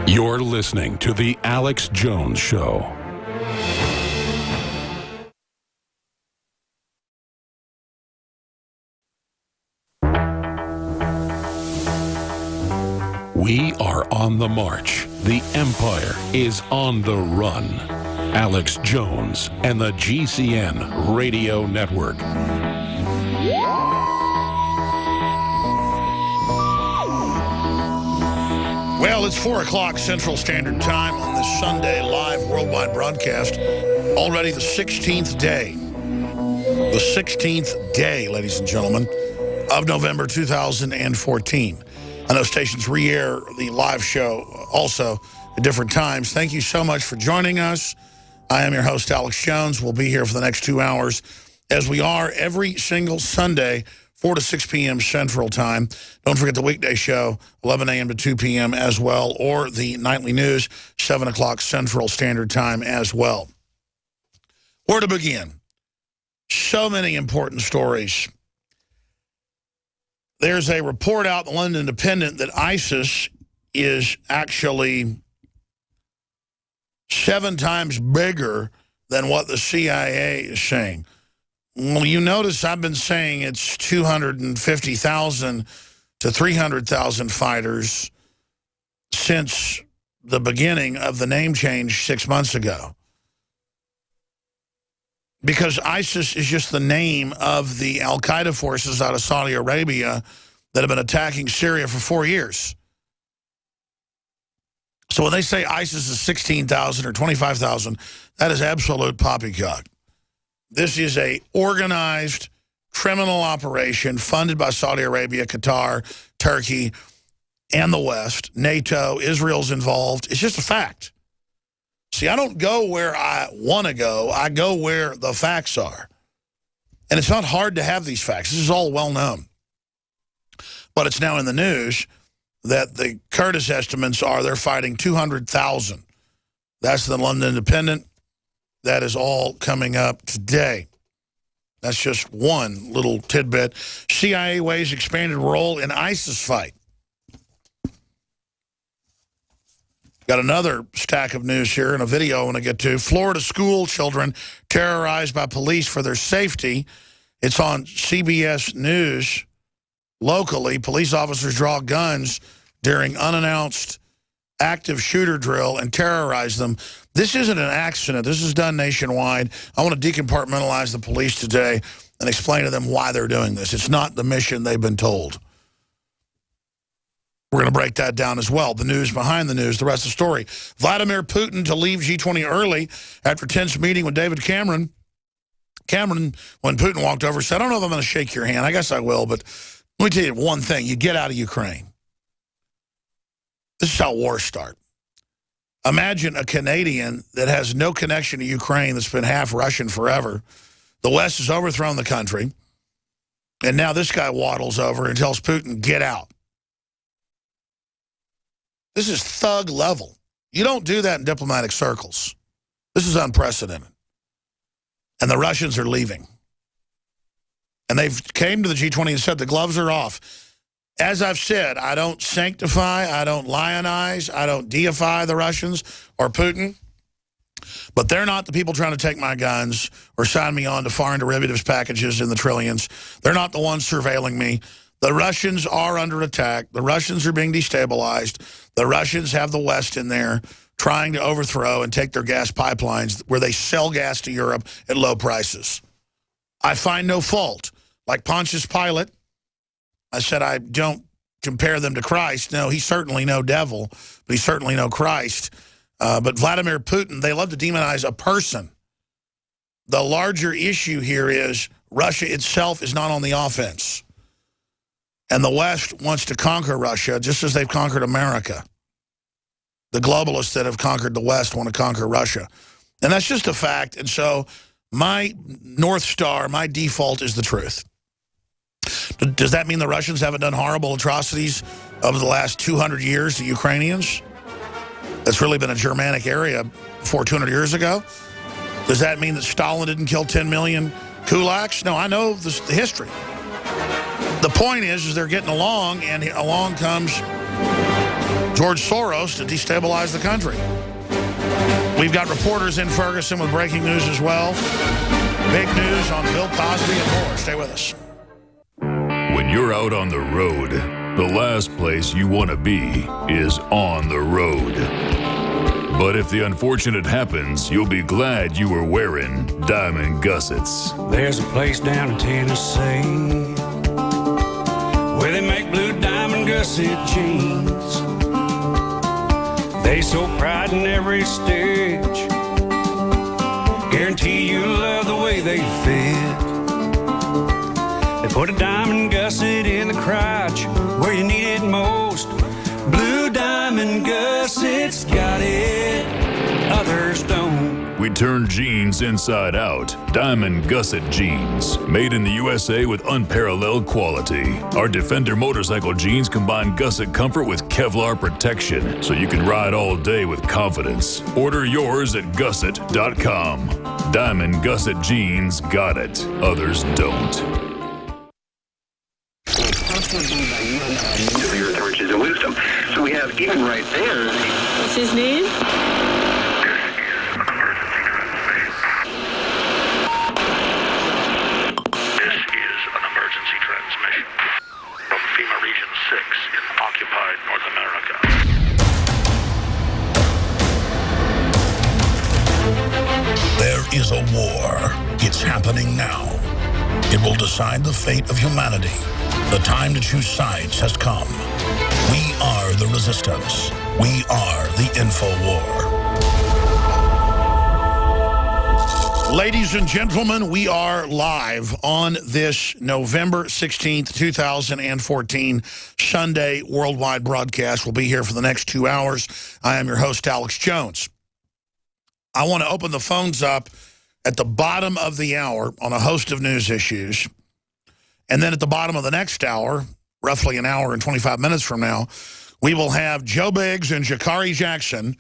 You're listening to The Alex Jones Show. We are on the march. The empire is on the run. Alex Jones and the GCN Radio Network. Well, it's 4 o'clock Central Standard Time on this Sunday live worldwide broadcast. Already the 16th day. The 16th day, ladies and gentlemen, of November 2014. I know stations re-air the live show also at different times. Thank you so much for joining us. I am your host, Alex Jones. We'll be here for the next 2 hours, as we are every single Sunday, 4 to 6 p.m. Central Time. Don't forget the weekday show, 11 a.m. to 2 p.m. as well, or the nightly news, 7 o'clock Central Standard Time as well. Where to begin? So many important stories. There's a report out in the London Independent that ISIS is actually 7 times bigger than what the CIA is saying. Well, you notice I've been saying it's 250,000 to 300,000 fighters since the beginning of the name change 6 months ago. Because ISIS is just the name of the al-Qaeda forces out of Saudi Arabia that have been attacking Syria for 4 years. So when they say ISIS is 16,000 or 25,000, that is absolute poppycock. This is a organized criminal operation funded by Saudi Arabia, Qatar, Turkey, and the West. NATO, Israel's involved. It's just a fact. See, I don't go where I want to go. I go where the facts are. And it's not hard to have these facts. This is all well known. But it's now in the news that the Curtis estimates are they're fighting 200,000. That's the London Independent. That is all coming up today. That's just one little tidbit. CIA weighs expanded role in ISIS fight. Got another stack of news here and a video I want to get to. Florida school children terrorized by police for their safety. It's on CBS News. Locally, police officers draw guns during unannounced active shooter drill and terrorize them. This isn't an accident. This is done nationwide. I want to decompartmentalize the police today and explain to them why they're doing this. It's not the mission they've been told. We're going to break that down as well. The news behind the news, the rest of the story. Vladimir Putin to leave G20 early after tense meeting with David Cameron. Cameron, when Putin walked over, said, I don't know if I'm going to shake your hand. I guess I will, but let me tell you one thing. You get out of Ukraine. This is how wars start. Imagine a Canadian that has no connection to Ukraine, that's been half Russian forever. The West has overthrown the country. And now this guy waddles over and tells Putin, get out. This is thug level. You don't do that in diplomatic circles. This is unprecedented. And the Russians are leaving. And they've came to the G20 and said the gloves are off. As I've said, I don't sanctify, I don't lionize, I don't deify the Russians or Putin. But they're not the people trying to take my guns or sign me on to foreign derivatives packages in the trillions. They're not the ones surveilling me. The Russians are under attack. The Russians are being destabilized. The Russians have the West in there trying to overthrow and take their gas pipelines where they sell gas to Europe at low prices. I find no fault. Like Pontius Pilate, I said I don't compare them to Christ. No, he's certainly no devil, but he's certainly no Christ. But Vladimir Putin, they love to demonize a person. The larger issue here is Russia itself is not on the offense. And the West wants to conquer Russia just as they've conquered America. The globalists that have conquered the West want to conquer Russia. And that's just a fact. And so my North Star, my default is the truth. Does that mean the Russians haven't done horrible atrocities over the last 200 years to Ukrainians? That's really been a Germanic area before 200 years ago. Does that mean that Stalin didn't kill 10 million kulaks? No, I know the history. The point is they're getting along, and along comes George Soros to destabilize the country. We've got reporters in Ferguson with breaking news as well. Big news on Bill Cosby and more. Stay with us. When you're out on the road, the last place you want to be is on the road. But if the unfortunate happens, you'll be glad you were wearing diamond gussets. There's a place down in Tennessee where they make blue diamond gusset jeans. They so pride in every stitch, guarantee you love the way they fit. They put a diamond gusset in the crotch where you need it most. Blue diamond gussets got it, others don't. We turn jeans inside out. Diamond gusset jeans, made in the USA with unparalleled quality. Our Defender motorcycle jeans combine gusset comfort with Kevlar protection, so you can ride all day with confidence. Order yours at gusset.com. Diamond gusset jeans got it, others don't. To your riches and wisdom. So we have even right there. What's his name? This is an emergency transmission from FEMA Region 6 in occupied North America. There is a war. It's happening now. It will decide the fate of humanity. The time to choose sides has come. We are the resistance. We are the InfoWar. Ladies and gentlemen, we are live on this November 16th, 2014, Sunday worldwide broadcast. We'll be here for the next 2 hours. I am your host, Alex Jones. I want to open the phones up at the bottom of the hour on a host of news issues. And then at the bottom of the next hour, roughly an hour and 25 minutes from now, we will have Joe Biggs and Jakari Jackson,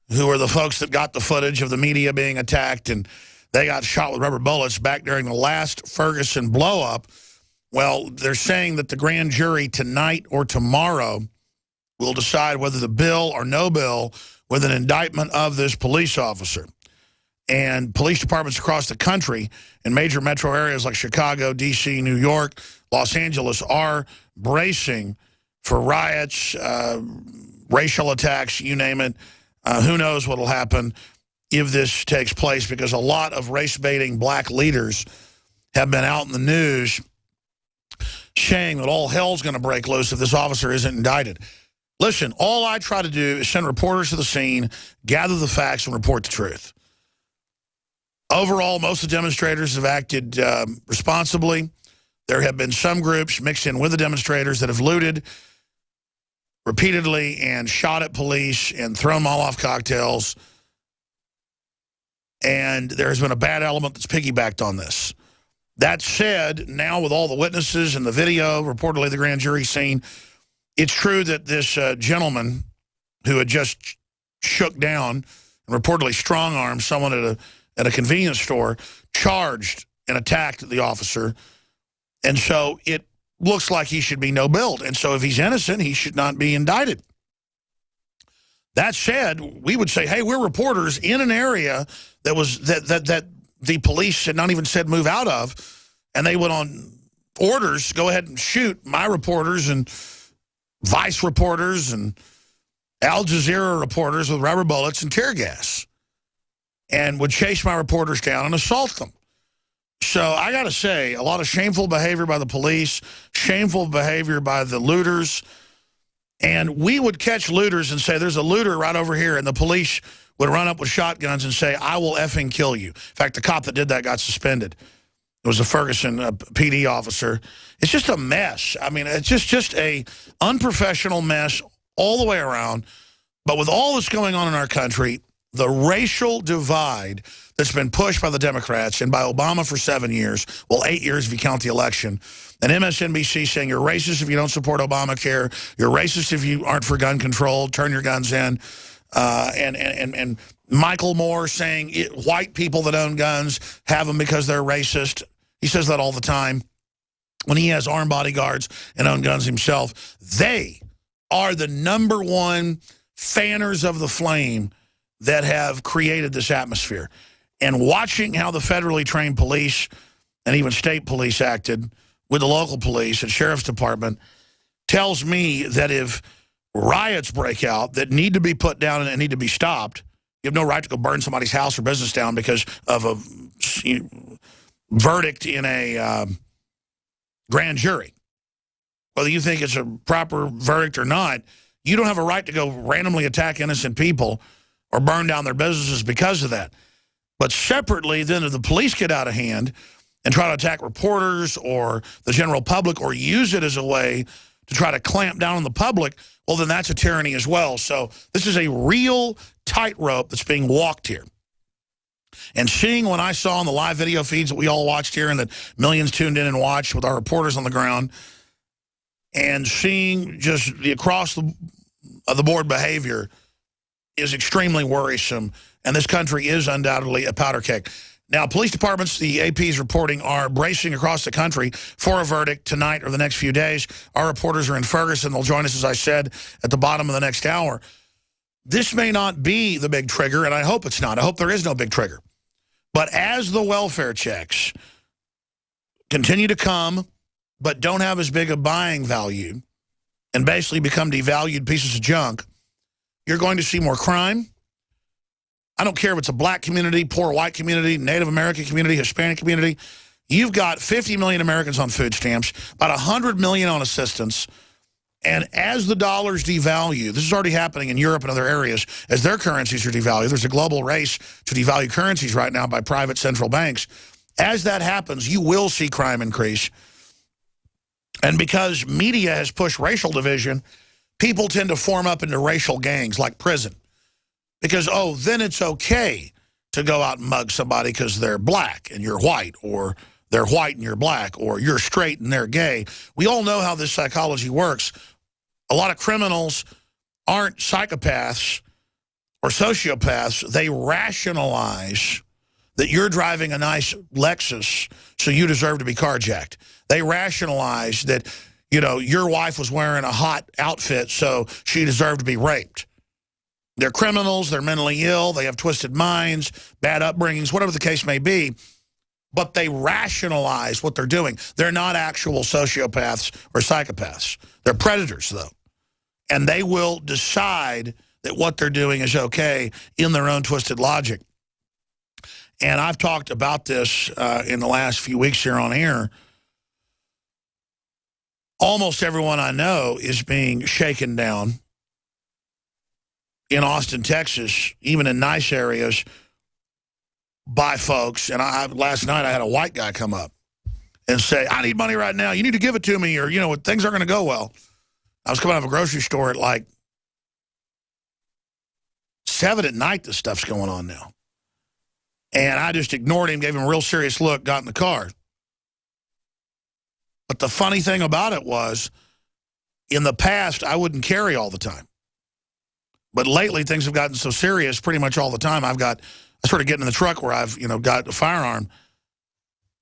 who are the folks that got the footage of the media being attacked, and they got shot with rubber bullets back during the last Ferguson blow-up. Well, they're saying that the grand jury tonight or tomorrow will decide whether the bill or no bill with an indictment of this police officer. And police departments across the country in major metro areas like Chicago, D.C., New York, Los Angeles are bracing for riots, racial attacks, you name it. Who knows what will happen if this takes place, because a lot of race-baiting black leaders have been out in the news saying that all hell's going to break loose if this officer isn't indicted. Listen, all I try to do is send reporters to the scene, gather the facts, and report the truth. Overall, most of the demonstrators have acted responsibly. There have been some groups mixed in with the demonstrators that have looted repeatedly and shot at police and thrown Molotov cocktails. And there has been a bad element that's piggybacked on this. That said, now with all the witnesses and the video, reportedly the grand jury scene, it's true that this gentleman who had just shook down and reportedly strong-armed someone at a convenience store, charged and attacked the officer. And so it looks like he should be no billed. And so if he's innocent, he should not be indicted. That said, we would say, hey, we're reporters in an area that was that the police had not even said move out of, and they went on orders, go ahead and shoot my reporters and Vice reporters and Al Jazeera reporters with rubber bullets and tear gas, and would chase my reporters down and assault them. So I got to say, a lot of shameful behavior by the police, shameful behavior by the looters. And we would catch looters and say, there's a looter right over here, and the police would run up with shotguns and say, I will effing kill you. In fact, the cop that did that got suspended. It was a Ferguson PD officer. It's just a mess. I mean, it's just a unprofessional mess all the way around. But with all this going on in our country, the racial divide that's been pushed by the Democrats and by Obama for 7 years, well, 8 years if you count the election, and MSNBC saying you're racist if you don't support Obamacare, you're racist if you aren't for gun control, turn your guns in, and Michael Moore saying white people that own guns have them because they're racist. He says that all the time. When he has armed bodyguards and own guns himself, they are the #1 fanners of the flame that have created this atmosphere. And watching how the federally trained police and even state police acted with the local police and sheriff's department tells me that if riots break out that need to be put down and need to be stopped, you have no right to go burn somebody's house or business down because of a verdict in a grand jury. Whether you think it's a proper verdict or not, you don't have a right to go randomly attack innocent people or burn down their businesses because of that. But separately, then if the police get out of hand and try to attack reporters or the general public or use it as a way to try to clamp down on the public, well, then that's a tyranny as well. So this is a real tightrope that's being walked here. And seeing what I saw on the live video feeds that we all watched here and that millions tuned in and watched with our reporters on the ground, and seeing just the across-the-board behavior is extremely worrisome, and this country is undoubtedly a powder keg. Now, police departments, the AP is reporting, are bracing across the country for a verdict tonight or the next few days. Our reporters are in Ferguson. They'll join us, as I said, at the bottom of the next hour. This may not be the big trigger, and I hope it's not. I hope there is no big trigger. But as the welfare checks continue to come, but don't have as big a buying value and basically become devalued pieces of junk, you're going to see more crime. I don't care if it's a black community, poor white community, Native American community, Hispanic community. You've got 50 million Americans on food stamps, about 100 million on assistance. And as the dollars devalue, this is already happening in Europe and other areas, as their currencies are devalued. There's a global race to devalue currencies right now by private central banks. As that happens, you will see crime increase. And because media has pushed racial division, people tend to form up into racial gangs like prison. Because, oh, then it's okay to go out and mug somebody because they're black and you're white, or they're white and you're black, or you're straight and they're gay. We all know how this psychology works. A lot of criminals aren't psychopaths or sociopaths. They rationalize that you're driving a nice Lexus, so you deserve to be carjacked. They rationalize that, you know, your wife was wearing a hot outfit, so she deserved to be raped. They're criminals, they're mentally ill, they have twisted minds, bad upbringings, whatever the case may be, but they rationalize what they're doing. They're not actual sociopaths or psychopaths. They're predators, though. And they will decide that what they're doing is okay in their own twisted logic. And I've talked about this in the last few weeks here on air. Almost everyone I know is being shaken down in Austin, Texas, even in nice areas, by folks. And last night I had a white guy come up and say, I need money right now. You need to give it to me, or, you know, things aren't going to go well. I was coming out of a grocery store at like 7 at night. This stuff's going on now. And I just ignored him, gave him a real serious look, got in the car. But the funny thing about it was, in the past, I wouldn't carry all the time. But lately, things have gotten so serious pretty much all the time. I sort of get in the truck where I've, you know, got a firearm.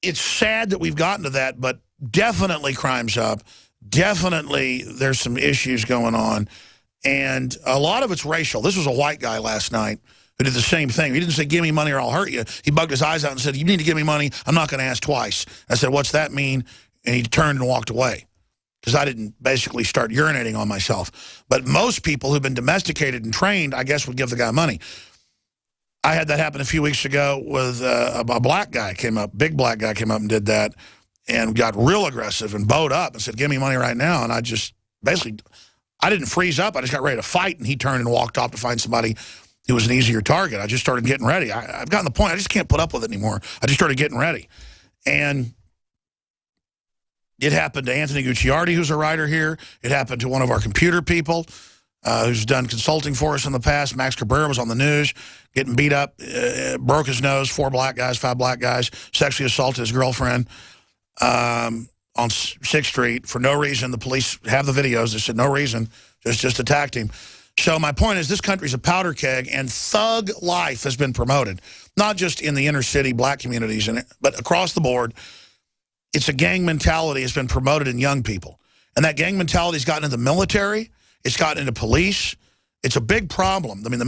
It's sad that we've gotten to that, but definitely crime's up. Definitely there's some issues going on. And a lot of it's racial. This was a white guy last night who did the same thing. He didn't say, give me money or I'll hurt you. He bugged his eyes out and said, you need to give me money. I'm not going to ask twice. I said, what's that mean? And he turned and walked away because I didn't basically start urinating on myself. But most people who've been domesticated and trained, I guess, would give the guy money. I had that happen a few weeks ago with a black guy came up, big black guy came up and did that and got real aggressive and bowed up and said, give me money right now. And I just basically, I didn't freeze up. I just got ready to fight, and he turned and walked off to find somebody who was an easier target. I just started getting ready. I've gotten the point. I just can't put up with it anymore. I just started getting ready. And it happened to Anthony Gucciardi, who's a writer here. It happened to one of our computer people who's done consulting for us in the past. Max Cabrera was on the news, getting beat up, broke his nose, 5 black guys, sexually assaulted his girlfriend on 6th Street for no reason. The police have the videos. They said no reason, just attacked him. So my point is, this country's a powder keg, and thug life has been promoted, not just in the inner city black communities, but across the board. It's a gang mentality has been promoted in young people. And that gang mentality has gotten into the military. It's gotten into police. It's a big problem. I mean, the